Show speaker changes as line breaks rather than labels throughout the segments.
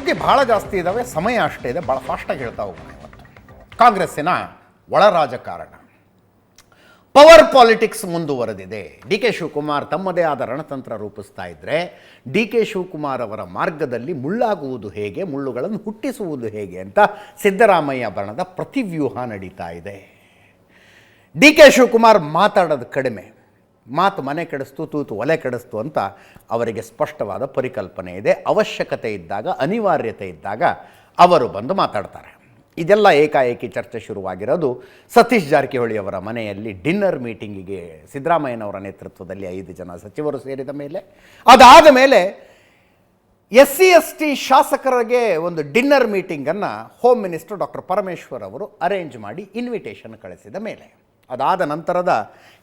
ಸುದ್ದಿ ಭಾಳ ಜಾಸ್ತಿ ಇದ್ದಾವೆ, ಸಮಯ ಅಷ್ಟೇ ಇದೆ, ಭಾಳ ಫಾಸ್ಟಾಗಿ ಹೇಳ್ತಾ ಹೋಗೋಣ. ಇವತ್ತು ಕಾಂಗ್ರೆಸ್ಸಿನ ಒಳ ರಾಜಕಾರಣ, ಪವರ್ ಪಾಲಿಟಿಕ್ಸ್ ಮುಂದುವರೆದಿದೆ. ಡಿ ಕೆ ಶಿವಕುಮಾರ್ ತಮ್ಮದೇ ಆದ ರಣತಂತ್ರ ರೂಪಿಸ್ತಾ ಇದ್ದರೆ, ಡಿ ಕೆ ಶಿವಕುಮಾರ್ ಅವರ ಮಾರ್ಗದಲ್ಲಿ ಮುಳ್ಳಾಗುವುದು ಹೇಗೆ, ಮುಳ್ಳುಗಳನ್ನು ಹುಟ್ಟಿಸುವುದು ಹೇಗೆ ಅಂತ ಸಿದ್ದರಾಮಯ್ಯ ಬಣದ ಪ್ರತಿವ್ಯೂಹ ನಡೀತಾ ಇದೆ. ಡಿ ಕೆ ಶಿವಕುಮಾರ್ ಮಾತಾಡೋದು ಕಡಿಮೆ, ಮಾತು ಮನೆ ಕೆಡಿಸ್ತು, ತೂತು ಒಲೆ ಕೆಡಿಸ್ತು ಅಂತ ಅವರಿಗೆ ಸ್ಪಷ್ಟವಾದ ಪರಿಕಲ್ಪನೆ ಇದೆ. ಅವಶ್ಯಕತೆ ಇದ್ದಾಗ, ಅನಿವಾರ್ಯತೆ ಇದ್ದಾಗ ಅವರು ಬಂದು ಮಾತಾಡ್ತಾರೆ. ಇದೆಲ್ಲ ಏಕಾಏಕಿ ಚರ್ಚೆ ಶುರುವಾಗಿರೋದು ಸತೀಶ್ ಜಾರಕಿಹೊಳಿ ಅವರ ಮನೆಯಲ್ಲಿ ಡಿನ್ನರ್ ಮೀಟಿಂಗಿಗೆ ಸಿದ್ದರಾಮಯ್ಯನವರ ನೇತೃತ್ವದಲ್ಲಿ 5 ಜನ ಸಚಿವರು ಸೇರಿದ ಮೇಲೆ. ಅದಾದ ಮೇಲೆ SC/ST ಶಾಸಕರಿಗೆ ಒಂದು ಡಿನ್ನರ್ ಮೀಟಿಂಗನ್ನು ಹೋಮ್ ಮಿನಿಸ್ಟರ್ ಡಾಕ್ಟರ್ ಪರಮೇಶ್ವರ್ ಅವರು ಅರೇಂಜ್ ಮಾಡಿ ಇನ್ವಿಟೇಷನ್ ಕಳಿಸಿದ ಮೇಲೆ, ಅದಾದ ನಂತರದ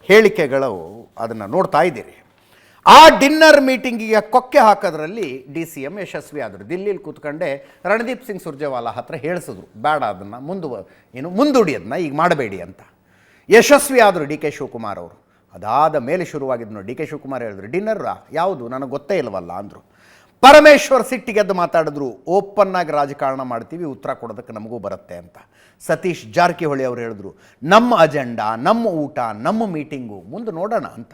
ಹೇಳಿಕೆಗಳು ಅದನ್ನು ನೋಡ್ತಾ ಇದ್ದೀರಿ. ಆ ಡಿನ್ನರ್ ಮೀಟಿಂಗಿಗೆ ಕೊಕ್ಕೆ ಹಾಕೋದ್ರಲ್ಲಿ DCM ಯಶಸ್ವಿ ಆದರು. ದಿಲ್ಲಿಲಿ ಕೂತ್ಕೊಂಡೆ ರಣದೀಪ್ ಸಿಂಗ್ ಸುರ್ಜೇವಾಲಾ ಹತ್ರ ಹೇಳಿಸಿದ್ರು, ಬೇಡ ಅದನ್ನು ಮುಂದೂಡಿ ಅದನ್ನ ಈಗ ಮಾಡಬೇಡಿ ಅಂತ. ಯಶಸ್ವಿ ಆದರು ಡಿ ಕೆ ಶಿವಕುಮಾರ್ ಅವರು. ಅದಾದ ಮೇಲೆ ಶುರುವಾಗಿದ್ದು ಡಿ ಕೆ ಶಿವಕುಮಾರ್ ಹೇಳಿದ್ರು, ಡಿನ್ನರ್ ಯಾವುದು ನನಗೆ ಗೊತ್ತೇ ಇಲ್ವಲ್ಲ ಅಂದರು. ಪರಮೇಶ್ವರ್ ಸಿಟ್ಟಿಗೆದ್ದು ಮಾತಾಡಿದ್ರು, ಓಪನ್ನಾಗಿ ರಾಜಕಾರಣ ಮಾಡ್ತೀವಿ, ಉತ್ತರ ಕೊಡೋದಕ್ಕೆ ನಮಗೂ ಬರುತ್ತೆ ಅಂತ. ಸತೀಶ್ ಜಾರಕಿಹೊಳಿ ಅವರು ಹೇಳಿದ್ರು, ನಮ್ಮ ಅಜೆಂಡಾ, ನಮ್ಮ ಊಟ, ನಮ್ಮ ಮೀಟಿಂಗು ಮುಂದೆ ನೋಡೋಣ ಅಂತ.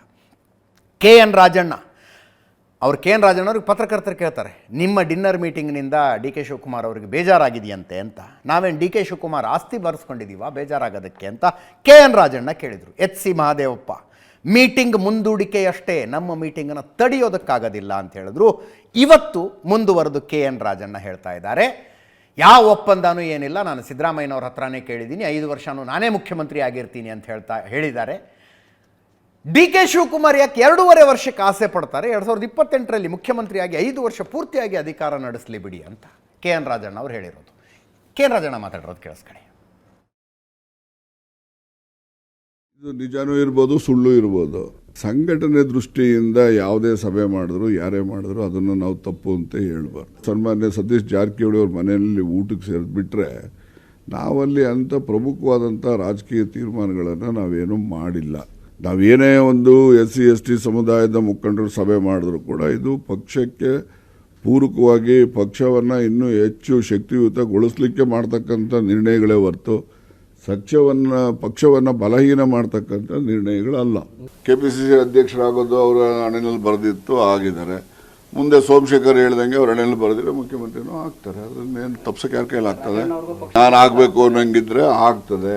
KN ರಾಜಣ್ಣ ಅವ್ರಿಗೆ ಪತ್ರಕರ್ತರು ಕೇಳ್ತಾರೆ, ನಿಮ್ಮ ಡಿನ್ನರ್ ಮೀಟಿಂಗ್ನಿಂದ ಡಿ ಕೆ ಶಿವಕುಮಾರ್ ಅವರಿಗೆ ಬೇಜಾರಾಗಿದೆಯಂತೆ ಅಂತ. ನಾವೇನು ಡಿ ಕೆ ಶಿವಕುಮಾರ್ ಆಸ್ತಿ ಬರೆಸ್ಕೊಂಡಿದ್ದೀವ ಬೇಜಾರಾಗೋದಕ್ಕೆ ಅಂತ KN ರಾಜಣ್ಣ ಕೇಳಿದರು. HC ಮಹಾದೇವಪ್ಪ ಮೀಟಿಂಗ್ ಮುಂದೂಡಿಕೆಯಷ್ಟೇ, ನಮ್ಮ ಮೀಟಿಂಗನ್ನು ತಡೆಯೋದಕ್ಕಾಗೋದಿಲ್ಲ ಅಂತ ಹೇಳಿದ್ರು. ಇವತ್ತು ಮುಂದುವರೆದು KN ರಾಜಣ್ಣ ಹೇಳ್ತಾ ಇದ್ದಾರೆ, ಯಾವ ಒಪ್ಪಂದನೂ ಏನಿಲ್ಲ, ನಾನು ಸಿದ್ದರಾಮಯ್ಯನವ್ರ ಹತ್ರನೇ ಕೇಳಿದ್ದೀನಿ, 5 ವರ್ಷನೂ ನಾನೇ ಮುಖ್ಯಮಂತ್ರಿ ಆಗಿರ್ತೀನಿ ಅಂತ ಹೇಳಿದ್ದಾರೆ. ಡಿ ಕೆ ಶಿವಕುಮಾರ್ ಯಾಕೆ 2.5 ವರ್ಷಕ್ಕೆ ಆಸೆ ಪಡ್ತಾರೆ? 2028ರಲ್ಲಿ ಮುಖ್ಯಮಂತ್ರಿಯಾಗಿ 5 ವರ್ಷ ಪೂರ್ತಿಯಾಗಿ ಅಧಿಕಾರ ನಡೆಸಲಿ ಬಿಡಿ ಅಂತ KN ರಾಜಣ್ಣ ಅವರು ಹೇಳಿರೋದು. KN ರಾಜಣ್ಣ ಮಾತಾಡಿರೋದು ಕೇಳಿಸ್ಕೊಳ್ಳಿ.
ಇದು ನಿಜಾನೂ ಇರ್ಬೋದು, ಸುಳ್ಳು ಇರ್ಬೋದು. ಸಂಘಟನೆ ದೃಷ್ಟಿಯಿಂದ ಯಾವುದೇ ಸಭೆ ಮಾಡಿದ್ರು, ಯಾರೇ ಮಾಡಿದ್ರು ಅದನ್ನು ನಾವು ತಪ್ಪು ಅಂತ ಹೇಳ್ಬಾರ್ದು. ಸನ್ಮಾನ್ಯ ಸತೀಶ್ ಜಾರಕಿಹೊಳಿ ಅವ್ರ ಮನೆಯಲ್ಲಿ ಊಟಕ್ಕೆ ಸೇರಿಬಿಟ್ರೆ ನಾವಲ್ಲಿ ಅಂಥ ಪ್ರಮುಖವಾದಂಥ ರಾಜಕೀಯ ತೀರ್ಮಾನಗಳನ್ನು ನಾವೇನೂ ಮಾಡಿಲ್ಲ. ನಾವೇನೇ ಒಂದು SC/ST ಸಮುದಾಯದ ಮುಖಂಡರು ಸಭೆ ಮಾಡಿದ್ರು ಕೂಡ ಇದು ಪಕ್ಷಕ್ಕೆ ಪೂರಕವಾಗಿ ಪಕ್ಷವನ್ನು ಇನ್ನೂ ಹೆಚ್ಚು ಶಕ್ತಿಯುತಗೊಳಿಸಲಿಕ್ಕೆ ಮಾಡ್ತಕ್ಕಂಥ ನಿರ್ಣಯಗಳೇ ಹೊರತು ಪಕ್ಷವನ್ನು ಬಲಹೀನ ಮಾಡ್ತಕ್ಕಂಥ ನಿರ್ಣಯಗಳಲ್ಲ. KPCC ಅಧ್ಯಕ್ಷರಾಗೋದು ಅವರ ಹಣೆಯಲ್ಲಿ ಬರೆದಿತ್ತು, ಆಗಿದ್ದಾರೆ. ಮುಂದೆ ಸೋಮಶೇಖರ್ ಹೇಳ್ದಂಗೆ ಅವ್ರ ಹಣೆಯಲ್ಲಿ ಬರೆದಿದ್ರೆ ಮುಖ್ಯಮಂತ್ರಿನೂ ಆಗ್ತಾರೆ. ಅದನ್ನೇನು ತಪ್ಸಕ್ಕೆ ಯಾರ ಕೈಯಲ್ಲಿ ಆಗ್ತದೆ? ನಾನು ಆಗಬೇಕು ಅನ್ನಂಗಿದ್ರೆ ಆಗ್ತದೆ,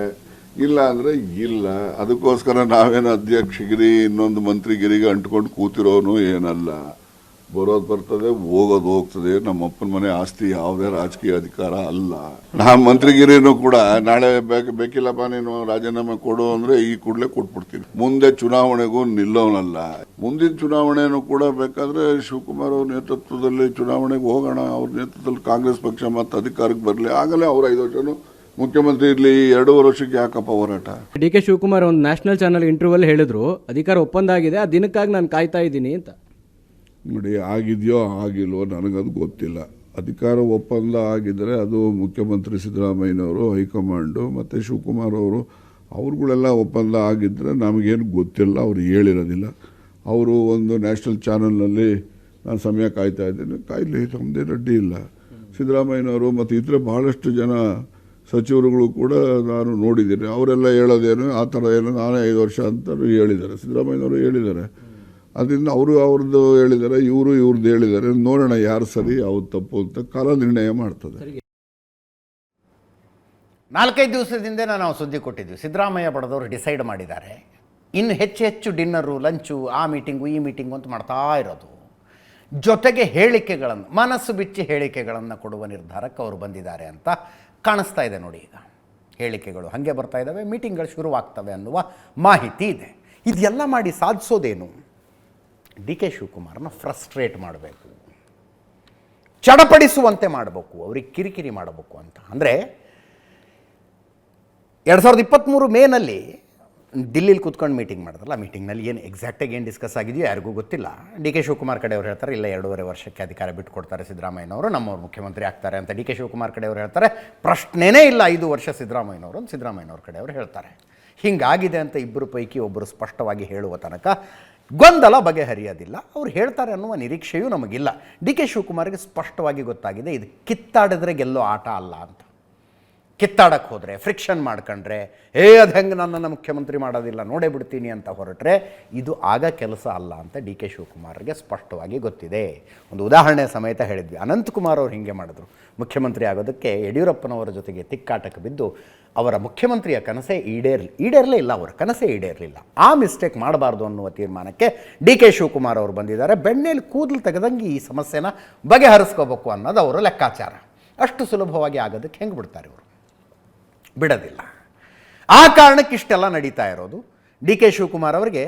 ಇಲ್ಲ ಅಂದರೆ ಇಲ್ಲ. ಅದಕ್ಕೋಸ್ಕರ ನಾವೇನು ಅಧ್ಯಕ್ಷಗಿರಿ ಇನ್ನೊಂದು ಮಂತ್ರಿಗಿರಿಗೆ ಅಂಟ್ಕೊಂಡು ಕೂತಿರೋನು ಏನಲ್ಲ. ಬರೋದು ಬರ್ತದೆ, ಹೋಗೋದು ಹೋಗ್ತದೆ. ನಮ್ಮ ಅಪ್ಪನ ಮನೆ ಆಸ್ತಿ ಯಾವುದೇ ರಾಜಕೀಯ ಅಧಿಕಾರ ಅಲ್ಲ. ನಾ ಮಂತ್ರಿಗಿರಿನೂ ಕೂಡ ನಾಳೆ ಬೇಕಿಲ್ಲಪ್ಪ ನೀನು ರಾಜೀನಾಮೆ ಕೊಡು ಅಂದರೆ ಈ ಕೂಡಲೇ ಕೊಟ್ಬಿಡ್ತೀನಿ. ಮುಂದೆ ಚುನಾವಣೆಗೂ ನಿಲ್ಲೋನಲ್ಲ. ಮುಂದಿನ ಚುನಾವಣೆನೂ ಕೂಡ ಬೇಕಾದ್ರೆ ಶಿವಕುಮಾರ್ ಅವ್ರ ನೇತೃತ್ವದಲ್ಲಿ ಚುನಾವಣೆಗೆ ಹೋಗೋಣ. ಅವ್ರ ನೇತೃತ್ವದಲ್ಲಿ ಕಾಂಗ್ರೆಸ್ ಪಕ್ಷ ಮತ್ತೆ ಅಧಿಕಾರಕ್ಕೆ ಬರಲಿ, ಆಗಲೇ ಅವ್ರು 5 ವರ್ಷನೂ ಮುಖ್ಯಮಂತ್ರಿ ಇರ್ಲಿ. 2.5 ವರ್ಷಕ್ಕೆ ಯಾಕಪ್ಪ ಹೋರಾಟ?
ಡಿ ಕೆ ಶಿವಕುಮಾರ್ ಒಂದು ನ್ಯಾಷನಲ್ ಚಾನಲ್ ಇಂಟರ್ವ್ಯೂಲ್ಲಿ ಹೇಳಿದ್ರು, ಅಧಿಕಾರ ಒಪ್ಪಂದ ಆಗಿದೆ, ಆ ದಿನಕ್ಕಾಗಿ ನಾನು ಕಾಯ್ತಾ ಇದ್ದೀನಿ ಅಂತ.
ನೋಡಿ, ಆಗಿದೆಯೋ ಆಗಿಲ್ವೋ ನನಗದು ಗೊತ್ತಿಲ್ಲ. ಅಧಿಕಾರ ಒಪ್ಪಂದ ಆಗಿದ್ರೆ ಅದು ಮುಖ್ಯಮಂತ್ರಿ ಸಿದ್ದರಾಮಯ್ಯನವರು, ಹೈಕಮಾಂಡು ಮತ್ತು ಶಿವಕುಮಾರ್ ಅವರು ಅವ್ರುಗಳೆಲ್ಲ ಒಪ್ಪಂದ ಆಗಿದ್ದರೆ ನಮಗೇನು ಗೊತ್ತಿಲ್ಲ, ಅವರು ಹೇಳಿರೋದಿಲ್ಲ. ಅವರು ಒಂದು ನ್ಯಾಷನಲ್ ಚಾನಲ್ನಲ್ಲಿ ನಾನು ಸಮಯ ಕಾಯ್ತಾ ಇದ್ದೀನಿ, ಕಾಯ್ಲಿ, ನಮ್ಮದೇ ಅಡ್ಡಿ ಇಲ್ಲ. ಸಿದ್ದರಾಮಯ್ಯನವರು ಮತ್ತು ಇತರ ಭಾಳಷ್ಟು ಜನ ಸಚಿವರುಗಳು ಕೂಡ ನಾನು ನೋಡಿದ್ದೀನಿ. ಅವರೆಲ್ಲ ಹೇಳೋದೇನು ಆ ಥರ ಏನು ನಾನೇ 5 ವರ್ಷ ಅಂತ ಹೇಳಿದ್ದಾರೆ. ಸಿದ್ದರಾಮಯ್ಯನವರು ಹೇಳಿದ್ದಾರೆ, ಅದರಿಂದ ಅವ್ರದ್ದು ಹೇಳಿದ್ದಾರೆ, ಇವ್ರದ್ದು ಹೇಳಿದ್ದಾರೆ. ನೋಡೋಣ ಯಾರು ಸರಿ ಯಾವ್ದು ತಪ್ಪು ಅಂತ ಕಾಲ ನಿರ್ಣಯ ಮಾಡ್ತದೆ.
4-5 ದಿವಸದಿಂದ ನಾವು ಸುದ್ದಿ ಕೊಟ್ಟಿದ್ವಿ, ಸಿದ್ದರಾಮಯ್ಯ ಬಡದವರು ಡಿಸೈಡ್ ಮಾಡಿದ್ದಾರೆ ಇನ್ನು ಹೆಚ್ಚು ಡಿನ್ನರು, ಲಂಚು, ಆ ಮೀಟಿಂಗು ಈ ಮೀಟಿಂಗು ಅಂತ ಮಾಡ್ತಾ ಇರೋದು. ಜೊತೆಗೆ ಹೇಳಿಕೆಗಳನ್ನು, ಮನಸ್ಸು ಬಿಚ್ಚಿ ಹೇಳಿಕೆಗಳನ್ನು ಕೊಡುವ ನಿರ್ಧಾರಕ್ಕೆ ಅವರು ಬಂದಿದ್ದಾರೆ ಅಂತ ಕಾಣಿಸ್ತಾ ಇದೆ. ನೋಡಿ, ಈಗ ಹೇಳಿಕೆಗಳು ಹಾಗೆ ಬರ್ತಾ ಇದ್ದಾವೆ, ಮೀಟಿಂಗ್ಗಳು ಶುರುವಾಗ್ತವೆ ಅನ್ನುವ ಮಾಹಿತಿ ಇದೆ. ಇದೆಲ್ಲ ಮಾಡಿ ಸಾಧಿಸೋದೇನು? ಡಿ ಕೆ ಶಿವಕುಮಾರನ್ನ ಫ್ರಸ್ಟ್ರೇಟ್ ಮಾಡಬೇಕು, ಚಡಪಡಿಸುವಂತೆ ಮಾಡಬೇಕು, ಅವ್ರಿಗೆ ಕಿರಿಕಿರಿ ಮಾಡಬೇಕು ಅಂತ. ಅಂದರೆ 2023 ಮೇನಲ್ಲಿ ದಿಲ್ಲಿಲಿ ಕೂತ್ಕೊಂಡು ಮೀಟಿಂಗ್ ಮಾಡಿದ್ರಲ್ಲ, ಮೀಟಿಂಗ್ನಲ್ಲಿ ಏನು ಎಕ್ಸಾಕ್ಟಾಗಿ ಏನು ಡಿಸ್ಕಸ್ ಆಗಿದೆಯೋ ಯಾರಿಗೂ ಗೊತ್ತಿಲ್ಲ. ಡಿ ಕೆ ಶಿವಕುಮಾರ್ ಕಡೆಯವರು ಹೇಳ್ತಾರೆ, ಇಲ್ಲ 2.5 ವರ್ಷಕ್ಕೆ ಅಧಿಕಾರ ಬಿಟ್ಟುಕೊಡ್ತಾರೆ ಸಿದ್ದರಾಮಯ್ಯನವರು, ನಮ್ಮವ್ರು ಮುಖ್ಯಮಂತ್ರಿ ಆಗ್ತಾರೆ ಅಂತ ಡಿ ಕೆ ಶಿವಕುಮಾರ್ ಕಡೆಯವರು ಹೇಳ್ತಾರೆ. ಪ್ರಶ್ನೆನೇ ಇಲ್ಲ 5 ವರ್ಷ ಸಿದ್ದರಾಮಯ್ಯನವರು ಅಂತ ಸಿದ್ದರಾಮಯ್ಯನವ್ರ ಕಡೆಯವರು ಹೇಳ್ತಾರೆ. ಹೀಗಾಗಿದೆ ಅಂತ ಇಬ್ಬರು ಪೈಕಿ ಒಬ್ಬರು ಸ್ಪಷ್ಟವಾಗಿ ಹೇಳುವ ತನಕ ಗೊಂದಲ ಬಗೆಹರಿಯೋದಿಲ್ಲ. ಅವ್ರು ಹೇಳ್ತಾರೆ ಅನ್ನುವ ನಿರೀಕ್ಷೆಯೂ ನಮಗಿಲ್ಲ. ಡಿ ಕೆ ಶಿವಕುಮಾರ್ಗೆ ಸ್ಪಷ್ಟವಾಗಿ ಗೊತ್ತಾಗಿದೆ ಇದು ಕಿತ್ತಾಡಿದ್ರೆ ಗೆಲ್ಲೋ ಆಟ ಅಲ್ಲ ಅಂತ. ಕಿತ್ತಾಡಕ್ಕೆ ಹೋದರೆ, ಫ್ರಿಕ್ಷನ್ ಮಾಡ್ಕೊಂಡ್ರೆ, ಅದು ಹೆಂಗೆ ನನ್ನನ್ನು ಮುಖ್ಯಮಂತ್ರಿ ಮಾಡೋದಿಲ್ಲ ನೋಡೇ ಬಿಡ್ತೀನಿ ಅಂತ ಹೊರಟ್ರೆ ಇದು ಆಗ ಕೆಲಸ ಅಲ್ಲ ಅಂತ ಡಿ ಕೆ ಶಿವಕುಮಾರ್ಗೆ ಸ್ಪಷ್ಟವಾಗಿ ಗೊತ್ತಿದೆ. ಒಂದು ಉದಾಹರಣೆ ಸಮೇತ ಹೇಳಿದ್ವಿ. ಅನಂತಕುಮಾರ್ ಅವರು ಹಿಂಗೆ ಮಾಡಿದ್ರು. ಮುಖ್ಯಮಂತ್ರಿ ಆಗೋದಕ್ಕೆ ಯಡಿಯೂರಪ್ಪನವರ ಜೊತೆಗೆ ತಿಕ್ಕಾಟಕ್ಕೆ ಬಿದ್ದು ಅವರ ಮುಖ್ಯಮಂತ್ರಿಯ ಕನಸೇ ಈಡೇರಲೇ ಇಲ್ಲ, ಅವರ ಕನಸೇ ಈಡೇರಲಿಲ್ಲ. ಆ ಮಿಸ್ಟೇಕ್ ಮಾಡಬಾರ್ದು ಅನ್ನುವ ತೀರ್ಮಾನಕ್ಕೆ ಡಿ ಕೆ ಶಿವಕುಮಾರ್ ಅವರು ಬಂದಿದ್ದಾರೆ. ಬೆಣ್ಣೆಯಲ್ಲಿ ಕೂದಲು ತೆಗೆದಂಗೆ ಈ ಸಮಸ್ಯೆನ ಬಗೆಹರಿಸ್ಕೋಬೇಕು ಅನ್ನೋದು ಅವರ ಲೆಕ್ಕಾಚಾರ. ಅಷ್ಟು ಸುಲಭವಾಗಿ ಆಗೋದಕ್ಕೆ ಹೆಂಗೆ ಬಿಡ್ತಾರೆ ಇವರು? ಬಿಡೋದಿಲ್ಲ. ಆ ಕಾರಣಕ್ಕೆ ಇಷ್ಟೆಲ್ಲ ನಡೀತಾ ಇರೋದು. ಡಿ ಕೆ ಶಿವಕುಮಾರ್ ಅವರಿಗೆ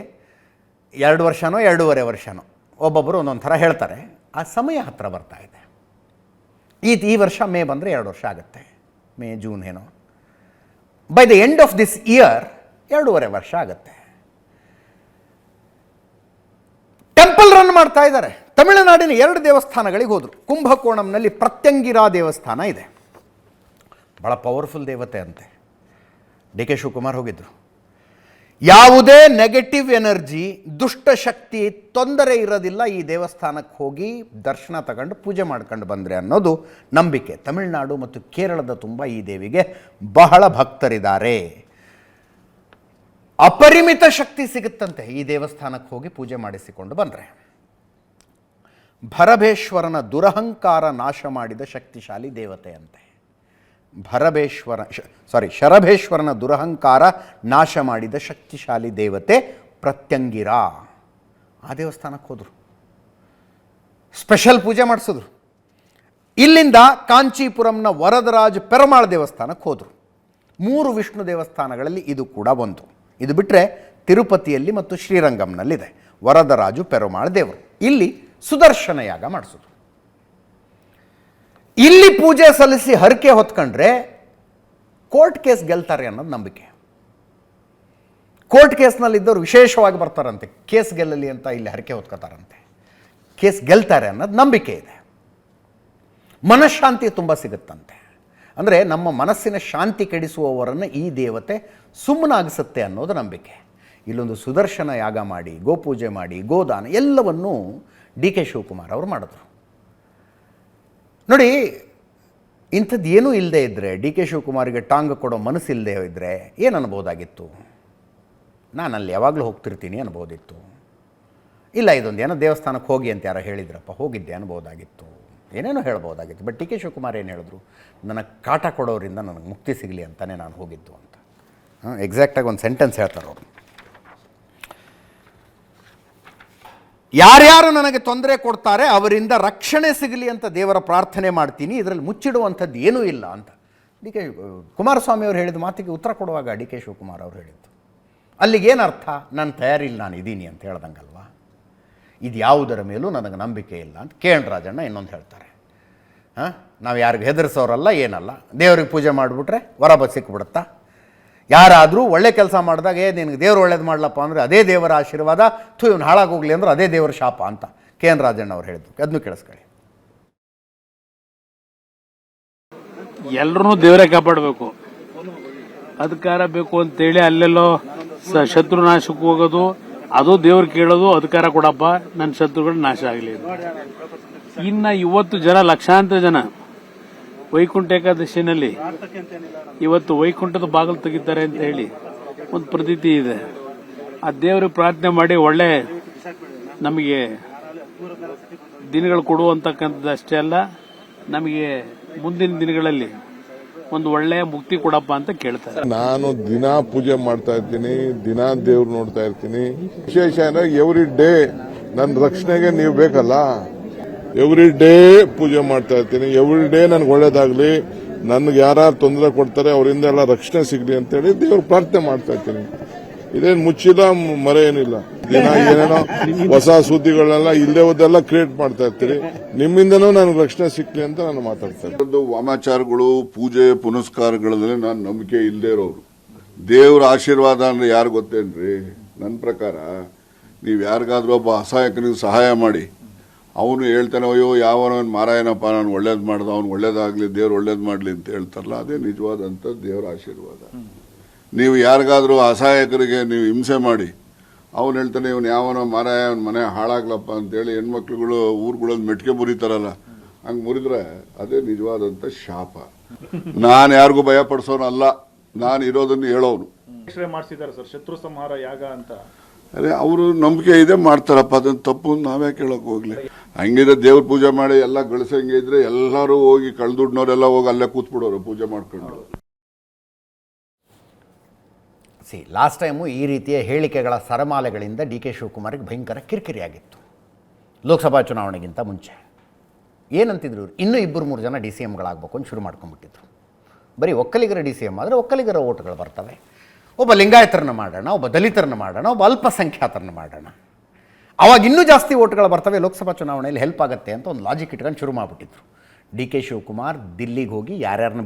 2 ವರ್ಷನೋ 2.5 ವರ್ಷನೋ ಒಬ್ಬೊಬ್ಬರು ಒಂದೊಂದು ಥರ ಹೇಳ್ತಾರೆ. ಆ ಸಮಯ ಹತ್ತಿರ ಬರ್ತಾ ಇದೆ. ಈ ವರ್ಷ ಮೇ ಬಂದರೆ 2 ವರ್ಷ ಆಗುತ್ತೆ, ಮೇ ಜೂನ್ ಏನೋ. By the end of this year 2.5 ವರ್ಷ ಆಗುತ್ತೆ. ಟೆಂಪಲ್ ರನ್ ಮಾಡ್ತಾ ಇದ್ದಾರೆ. ತಮಿಳುನಾಡಿನ 2 ದೇವಸ್ಥಾನಗಳಿಗೆ ಹೋದರು. ಕುಂಭಕೋಣಂನಲ್ಲಿ ಪ್ರತ್ಯಂಗಿರಾ ದೇವಸ್ಥಾನ ಇದೆ, ಭಾಳ ಪವರ್ಫುಲ್ ದೇವತೆ ಅಂತೆ. ಡಿ ಕೆ ಶಿವಕುಮಾರ್ ಹೋಗಿದ್ದರು. ಯಾವುದೇ ನೆಗೆಟಿವ್ ಎನರ್ಜಿ, ದುಷ್ಟಶಕ್ತಿ, ತೊಂದರೆ ಇರೋದಿಲ್ಲ ಈ ದೇವಸ್ಥಾನಕ್ಕೆ ಹೋಗಿ ದರ್ಶನ ತಗೊಂಡು ಪೂಜೆ ಮಾಡ್ಕೊಂಡು ಬಂದರೆ ಅನ್ನೋದು ನಂಬಿಕೆ. ತಮಿಳುನಾಡು ಮತ್ತು ಕೇರಳದ ತುಂಬ ಈ ದೇವಿಗೆ ಬಹಳ ಭಕ್ತರಿದ್ದಾರೆ. ಅಪರಿಮಿತ ಶಕ್ತಿ ಸಿಗುತ್ತಂತೆ ಈ ದೇವಸ್ಥಾನಕ್ಕೆ ಹೋಗಿ ಪೂಜೆ ಮಾಡಿಸಿಕೊಂಡು ಬಂದರೆ. ಭರಬೇಶ್ವರನ ದುರಹಂಕಾರ ನಾಶ ಮಾಡಿದ ಶಕ್ತಿಶಾಲಿ ದೇವತೆಯಂತೆ. ಶರಭೇಶ್ವರನ ದುರಹಂಕಾರ ನಾಶ ಮಾಡಿದ ಶಕ್ತಿಶಾಲಿ ದೇವತೆ ಪ್ರತ್ಯಂಗಿರಾ. ಆ ದೇವಸ್ಥಾನಕ್ಕೆ ಹೋದರು, ಸ್ಪೆಷಲ್ ಪೂಜೆ ಮಾಡಿಸಿದ್ರು. ಇಲ್ಲಿಂದ ಕಾಂಚೀಪುರಂನ ವರದರಾಜ ಪೆರುಮಾಳ್ ದೇವಸ್ಥಾನಕ್ಕೆ ಹೋದರು. 3 ವಿಷ್ಣು ದೇವಸ್ಥಾನಗಳಲ್ಲಿ ಇದು ಕೂಡ ಒಂದು. ಇದು ಬಿಟ್ಟರೆ ತಿರುಪತಿಯಲ್ಲಿ ಮತ್ತು ಶ್ರೀರಂಗಂನಲ್ಲಿದೆ ವರದರಾಜು ಪೆರುಮಾಳ್ ದೇವರು. ಇಲ್ಲಿ ಸುದರ್ಶನ ಯಾಗ ಮಾಡಿಸಿದ್ರು. ಇಲ್ಲಿ ಪೂಜೆ ಸಲ್ಲಿಸಿ ಹರಕೆ ಹೊತ್ಕೊಂಡ್ರೆ ಕೋರ್ಟ್ ಕೇಸ್ ಗೆಲ್ತಾರೆ ಅನ್ನೋದು ನಂಬಿಕೆ. ಕೋರ್ಟ್ ಕೇಸ್ನಲ್ಲಿದ್ದವರು ವಿಶೇಷವಾಗಿ ಬರ್ತಾರಂತೆ, ಕೇಸ್ ಗೆಲ್ಲಲಿ ಅಂತ ಇಲ್ಲಿ ಹರಕೆ ಹೊತ್ಕೋತಾರಂತೆ. ಕೇಸ್ ಗೆಲ್ತಾರೆ ಅನ್ನೋದು ನಂಬಿಕೆ ಇದೆ. ಮನಃಶಾಂತಿ ತುಂಬ ಸಿಗುತ್ತಂತೆ. ಅಂದರೆ ನಮ್ಮ ಮನಸ್ಸಿನ ಶಾಂತಿ ಕೆಡಿಸುವವರನ್ನು ಈ ದೇವತೆ ಸುಮ್ಮನಾಗಿಸುತ್ತೆ ಅನ್ನೋದು ನಂಬಿಕೆ. ಇಲ್ಲೊಂದು ಸುದರ್ಶನ ಯಾಗ ಮಾಡಿ, ಗೋಪೂಜೆ ಮಾಡಿ, ಗೋದಾನ ಎಲ್ಲವನ್ನೂ ಡಿ ಕೆ ಶಿವಕುಮಾರ್ ಅವರು ಮಾಡಿದ್ರು. ನೋಡಿ, ಇಂಥದ್ದು ಏನೂ ಇಲ್ಲದೆ ಇದ್ದರೆ, ಡಿ ಕೆ ಶಿವಕುಮಾರಿಗೆ ಟಾಂಗ್ ಕೊಡೋ ಮನಸ್ಸು ಇಲ್ಲದೆ ಇದ್ದರೆ ಏನು ಅನ್ಬೋದಾಗಿತ್ತು? ನಾನು ಅಲ್ಲಿ ಯಾವಾಗಲೂ ಹೋಗ್ತಿರ್ತೀನಿ ಅನ್ಬೋದಿತ್ತು. ಇಲ್ಲ, ಇದೊಂದು ಏನೋ ದೇವಸ್ಥಾನಕ್ಕೆ ಹೋಗಿ ಅಂತ ಯಾರೋ ಹೇಳಿದ್ರಪ್ಪ, ಹೋಗಿದ್ದೆ ಅನ್ಬೋದಾಗಿತ್ತು. ಏನೇನೋ ಹೇಳ್ಬೋದಾಗಿತ್ತು. ಬಟ್ ಡಿ ಕೆ ಶಿವಕುಮಾರ್ ಏನು ಹೇಳಿದ್ರು? ನನಗೆ ಕಾಟ ಕೊಡೋರಿಂದ ನನಗೆ ಮುಕ್ತಿ ಸಿಗಲಿ ಅಂತಲೇ ನಾನು ಹೋಗಿದ್ದು ಅಂತ. ಎಕ್ಸಾಕ್ಟಾಗಿ ಒಂದು ಸೆಂಟೆನ್ಸ್ ಹೇಳ್ತಾರೆ ಅವರು. ಯಾರ್ಯಾರು ನನಗೆ ತೊಂದರೆ ಕೊಡ್ತಾರೆ ಅವರಿಂದ ರಕ್ಷಣೆ ಸಿಗಲಿ ಅಂತ ದೇವರ ಪ್ರಾರ್ಥನೆ ಮಾಡ್ತೀನಿ, ಇದರಲ್ಲಿ ಮುಚ್ಚಿಡುವಂಥದ್ದು ಏನೂ ಇಲ್ಲ ಅಂತ ಡಿ ಕೆ ಕುಮಾರಸ್ವಾಮಿ ಅವರು ಹೇಳಿದ ಮಾತಿಗೆ ಉತ್ತರ ಕೊಡುವಾಗ ಡಿ ಕೆ ಶಿವಕುಮಾರ್ ಅವರು ಹೇಳಿದ್ದು. ಅಲ್ಲಿಗೇನರ್ಥ? ನಾನು ತಯಾರಿಲ್ಲ, ನಾನು ಇದ್ದೀನಿ ಅಂತ ಹೇಳ್ದಂಗಲ್ವಾ. ಇದು ಯಾವುದರ ಮೇಲೂ ನನಗೆ ನಂಬಿಕೆ ಇಲ್ಲ ಅಂತ ಕೆ ಎನ್ ರಾಜಣ್ಣ ಇನ್ನೊಂದು ಹೇಳ್ತಾರೆ. ನಾವು ಯಾರಿಗೆ ಹೆದರಿಸೋರಲ್ಲ, ಏನಲ್ಲ, ದೇವ್ರಿಗೆ ಪೂಜೆ ಮಾಡಿಬಿಟ್ರೆ ವರ ಸಿಕ್ಬಿಡುತ್ತಾ? ಯಾರಾದರೂ ಒಳ್ಳೆ ಕೆಲಸ ಮಾಡಿದಾಗ ನಿನಗೆ ದೇವ್ರು ಒಳ್ಳೇದು ಮಾಡಲಪ್ಪ ಅಂದರೆ ಅದೇ ದೇವರ ಆಶೀರ್ವಾದ, ಇವನು ಹಾಳಾಗೋಗ್ಲಿ ಅಂದ್ರೆ ಅದೇ ದೇವರ ಶಾಪ ಅಂತ ಕೆ ಎನ್ ರಾಜಣ್ಣ ಅವರು ಹೇಳಿದ್ರು. ಅದನ್ನು ಕೇಳಿಸ್ಕೊಳ್ಳಿ.
ಎಲ್ಲರೂ ದೇವರೇ ಕಾಪಾಡಬೇಕು. ಅಧಿಕಾರ ಬೇಕು ಅಂತೇಳಿ ಅಲ್ಲೆಲ್ಲೋ ಶತ್ರುನಾಶಕ್ಕೆ ಹೋಗೋದು, ಅದು ದೇವ್ರು ಕೇಳೋದು, ಅಧಿಕಾರ ಕೊಡಪ್ಪ ನನ್ನ ಶತ್ರುಗಳು ನಾಶ ಆಗಲಿ. ಇನ್ನ ಇವತ್ತು ಜನ, ಲಕ್ಷಾಂತರ ಜನ ವೈಕುಂಠ ಏಕಾದಶಿನಲ್ಲಿ ಇವತ್ತು ವೈಕುಂಠದ ಬಾಗಿಲು ತೆಗಿತಾರೆ ಅಂತ ಹೇಳಿ ಒಂದು ಪ್ರತೀತಿ ಇದೆ. ಆ ದೇವರಿಗೆ ಪ್ರಾರ್ಥನೆ ಮಾಡಿ ಒಳ್ಳೆ ನಮಗೆ ದಿನಗಳು ಕೊಡುವಂತಕ್ಕಂಥದ್ದು ಅಷ್ಟೇ ಅಲ್ಲ, ನಮಗೆ ಮುಂದಿನ ದಿನಗಳಲ್ಲಿ ಒಂದು ಒಳ್ಳೆಯ ಮುಕ್ತಿ ಕೊಡಪ್ಪ ಅಂತ ಕೇಳ್ತಾರೆ.
ನಾನು ದಿನಾ ಪೂಜೆ ಮಾಡ್ತಾ ಇರ್ತೀನಿ, ದಿನಾ ದೇವ್ರು ನೋಡ್ತಾ ಇರ್ತೀನಿ. ವಿಶೇಷ ಅಂದ್ರೆ ಎವ್ರಿ ಡೇ ನನ್ನ ರಕ್ಷಣೆಗೆ ನೀವು ಬೇಕಲ್ಲ. ಎವ್ರಿ ಡೇ ಪೂಜೆ ಮಾಡ್ತಾ ಇರ್ತೀನಿ. ಎವ್ರಿ ಡೇ ನನ್ಗೆ ಒಳ್ಳೇದಾಗ್ಲಿ, ನನ್ಗೆ ಯಾರು ತೊಂದರೆ ಕೊಡ್ತಾರೆ ಅವರಿಂದ ಎಲ್ಲ ರಕ್ಷಣೆ ಸಿಗ್ಲಿ ಅಂತೇಳಿ ದೇವ್ರ ಪ್ರಾರ್ಥನೆ ಮಾಡ್ತಾ ಇರ್ತೀನಿ. ಇದೇನು ಮುಚ್ಚಿಲ್ಲ, ಮರೆ ಏನಿಲ್ಲ. ದಿನ ಏನೇನೋ ಹೊಸ ಸುದ್ದಿಗಳನ್ನೆಲ್ಲ ಇಲ್ಲೇ ಹೋದೆಲ್ಲ ಕ್ರಿಯೇಟ್ ಮಾಡ್ತಾ ಇರ್ತೀರಿ. ನಿಮ್ಮಿಂದನೂ ನನಗೆ ರಕ್ಷಣೆ ಸಿಕ್ಲಿ ಅಂತ ನಾನು ಮಾತಾಡ್ತೇನೆ.
ವಾಮಾಚಾರಗಳು, ಪೂಜೆ ಪುನಸ್ಕಾರಗಳಲ್ಲಿ ನಾನು ನಂಬಿಕೆ ಇಲ್ಲದೆ ಇರೋರು. ದೇವ್ರ ಆಶೀರ್ವಾದ ಅಂದ್ರೆ ಯಾರು ಗೊತ್ತೇನ್ರಿ? ನನ್ನ ಪ್ರಕಾರ ನೀವು ಯಾರಿಗಾದ್ರೂ ಒಬ್ಬ ಅಸಹಾಯಕನಿಗೆ ಸಹಾಯ ಮಾಡಿ, ಅವನು ಹೇಳ್ತಾನೆ, ಅಯ್ಯೋ ಯಾವನವನು ಮಾರಾಯನಪ್ಪ, ನಾನು ಒಳ್ಳೇದು ಮಾಡ್ದ, ಅವ್ನು ಒಳ್ಳೇದಾಗ್ಲಿ, ದೇವ್ರು ಒಳ್ಳೇದು ಮಾಡಲಿ ಅಂತ ಹೇಳ್ತಾರಲ್ಲ, ಅದೇ ನಿಜವಾದಂಥ ದೇವರ ಆಶೀರ್ವಾದ. ನೀವು ಯಾರಿಗಾದ್ರೂ ಅಸಹಾಯಕರಿಗೆ ನೀವು ಹಿಂಸೆ ಮಾಡಿ ಅವನು ಹೇಳ್ತಾನೆ ಇವನು ಯಾವನೋ ಅವನ ಮನೆ ಹಾಳಾಗ್ಲಪ್ಪ ಅಂತೇಳಿ ಹೆಣ್ಮಕ್ಳುಗಳು ಊರುಗಳಲ್ಲಿ ಮೆಟ್ಕೆ ಮುರಿತಾರಲ್ಲ, ಹಂಗೆ ಮುರಿದ್ರೆ ಅದೇ ನಿಜವಾದಂಥ ಶಾಪ. ನಾನು ಯಾರಿಗೂ ಭಯ ಪಡಿಸೋನಲ್ಲ, ನಾನು ಇರೋದನ್ನು ಹೇಳೋನು.
ಮಾಡಿಸಿದ್ದಾರೆ ಸರ್ ಶತ್ರು ಸಂಹಾರ ಯಾಗ ಅಂತ.
ಅರೆ ಅವರು ನಂಬಿಕೆ ಇದೆ ಮಾಡ್ತಾರಪ್ಪ, ಅದನ್ನ ತಪ್ಪು ನಾವೇ ಕೇಳೋಕೆ ಹೋಗ್ಲಿ. ಹಂಗಿದ್ರೆ ದೇವ್ರ ಪೂಜೆ ಮಾಡಿ ಎಲ್ಲ ಗಳಿಸಂಗೆ ಇದ್ರೆ ಎಲ್ಲರೂ ಹೋಗಿ ಕಳ್ದುಡ್ನವರೆಲ್ಲ ಹೋಗಿ ಅಲ್ಲೇ ಕೂತ್ಬಿಡೋರು ಪೂಜೆ ಮಾಡ್ಕೊಂಡು.
ಲಾಸ್ಟ್ ಟೈಮು ಈ ರೀತಿಯ ಹೇಳಿಕೆಗಳ ಸರಮಾಲೆಗಳಿಂದ ಡಿ ಕೆ ಶಿವಕುಮಾರ್ಗೆ ಭಯಂಕರ ಕಿರಿಕಿರಿ ಆಗಿತ್ತು. ಲೋಕಸಭಾ ಚುನಾವಣೆಗಿಂತ ಮುಂಚೆ ಏನಂತಿದ್ರು ಇವರು, ಇನ್ನೂ 2-3 ಜನ ಡಿ ಸಿ ಎಮ್ಗಳಾಗಬೇಕು ಅಂತ ಶುರು ಮಾಡ್ಕೊಂಡ್ಬಿಟ್ಟಿದ್ರು. ಬರೀ ಒಕ್ಕಲಿಗರ ಡಿ ಸಿ ಎಮ್ ಆದರೆ ಒಕ್ಕಲಿಗರ ಓಟ್ಗಳು ಬರ್ತವೆ, ಒಬ್ಬ ಲಿಂಗಾಯತರನ್ನ ಮಾಡೋಣ, ಒಬ್ಬ ದಲಿತರನ್ನ ಮಾಡೋಣ, ಒಬ್ಬ ಅಲ್ಪಸಂಖ್ಯಾತರನ್ನ ಮಾಡೋಣ, ಅವಾಗ ಇನ್ನೂ ಜಾಸ್ತಿ ಓಟ್ಗಳು ಬರ್ತವೆ, ಲೋಕಸಭಾ ಚುನಾವಣೆಯಲ್ಲಿ ಹೆಲ್ಪ್ ಆಗುತ್ತೆ ಅಂತ ಒಂದು ಲಾಜಿಕ್ ಇಟ್ಕೊಂಡು ಶುರು ಮಾಡಿಬಿಟ್ಟಿದ್ರು. ಡಿ ಕೆ ಶಿವಕುಮಾರ್ ದಿಲ್ಲಿಗೆ ಹೋಗಿ ಯಾರ್ಯಾರನ್ನ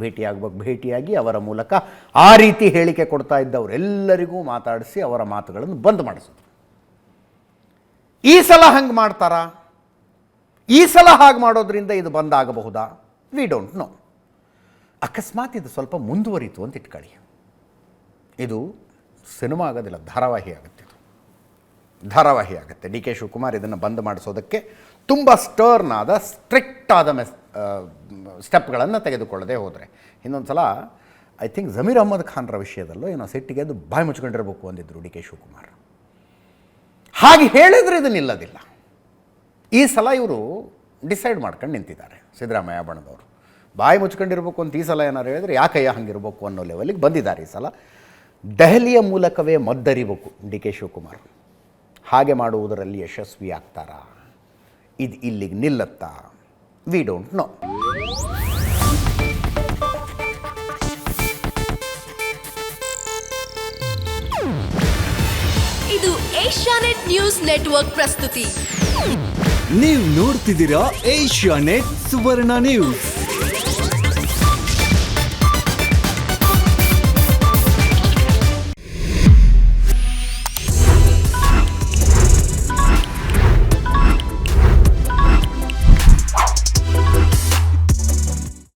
ಭೇಟಿಯಾಗಿ ಅವರ ಮೂಲಕ ಆ ರೀತಿ ಹೇಳಿಕೆ ಕೊಡ್ತಾ ಇದ್ದವರೆಲ್ಲರಿಗೂ ಮಾತಾಡಿಸಿ ಅವರ ಮಾತುಗಳನ್ನು ಬಂದ್ ಮಾಡಿಸಿದ್ರು. ಈ ಸಲ ಹಂಗೆ ಮಾಡ್ತಾರಾ? ಈ ಸಲ ಹಾಗೆ ಮಾಡೋದ್ರಿಂದ ಇದು ಬಂದ್ ಆಗಬಹುದಾ? V don't no. ಅಕಸ್ಮಾತ್ ಇದು ಸ್ವಲ್ಪ ಮುಂದುವರಿತು ಅಂತ ಇಟ್ಕೊಳ್ಳಿ, ಇದು ಸಿನಿಮಾ ಆಗೋದಿಲ್ಲ, ಧಾರಾವಾಹಿ ಆಗುತ್ತೆ. ಇದು ಧಾರಾವಾಹಿ ಆಗುತ್ತೆ. ಡಿ ಕೆ ಶಿವಕುಮಾರ್ ಇದನ್ನು ಬಂದ್ ಮಾಡಿಸೋದಕ್ಕೆ ತುಂಬ ಸ್ಟರ್ನ್ ಆದ ಸ್ಟ್ರಿಕ್ಟ್ ಆದ ಸ್ಟೆಪ್ಗಳನ್ನು ತೆಗೆದುಕೊಳ್ಳದೆ ಹೋದರೆ, ಇನ್ನೊಂದು ಸಲ ಐ ಥಿಂಕ್ ಜಮೀರ್ ಅಹ್ಮದ್ ಖಾನ್ರ ವಿಷಯದಲ್ಲೂ ಏನೋ ಸಿಟ್ಟಿಗೆ ಅದು ಬಾಯಿ ಮುಚ್ಕೊಂಡಿರಬೇಕು ಅಂದಿದ್ರು ಡಿ ಕೆ ಶಿವಕುಮಾರ್. ಹಾಗೆ ಹೇಳಿದರೆ ಇದು ನಿಲ್ಲೋದಿಲ್ಲ. ಈ ಸಲ ಇವರು ಡಿಸೈಡ್ ಮಾಡ್ಕೊಂಡು ನಿಂತಿದ್ದಾರೆ, ಸಿದ್ದರಾಮಯ್ಯ ಬಣದವರು. ಬಾಯಿ ಮುಚ್ಕೊಂಡಿರ್ಬೇಕು ಅಂತ ಈ ಸಲ ಏನಾರು ಹೇಳಿದ್ರೆ ಯಾಕಯ್ಯ ಹಂಗಿರ್ಬೇಕು ಅನ್ನೋ ಲೆವೆಲಿಗೆ ಬಂದಿದ್ದಾರೆ. ಈ ಸಲ ದೆಹಲಿಯ ಮೂಲಕವೇ ಮದ್ದರಿಬೇಕು ಡಿ ಕೆ ಶಿವಕುಮಾರ್. ಹಾಗೆ ಮಾಡುವುದರಲ್ಲಿ ಯಶಸ್ವಿ ಆಗ್ತಾರಾ? ಇದು ಇಲ್ಲಿಗೆ ನಿಲ್ಲತ್ತಾ? We don't know.
ಇದು ಏಷ್ಯಾನೆಟ್ ನ್ಯೂಸ್ ನೆಟ್ವರ್ಕ್ ಪ್ರಸ್ತುತಿ.
ನೀವು ನೋಡ್ತಿದ್ದೀರಾ ಏಷ್ಯಾನೆಟ್ ಸುವರ್ಣ ನ್ಯೂಸ್.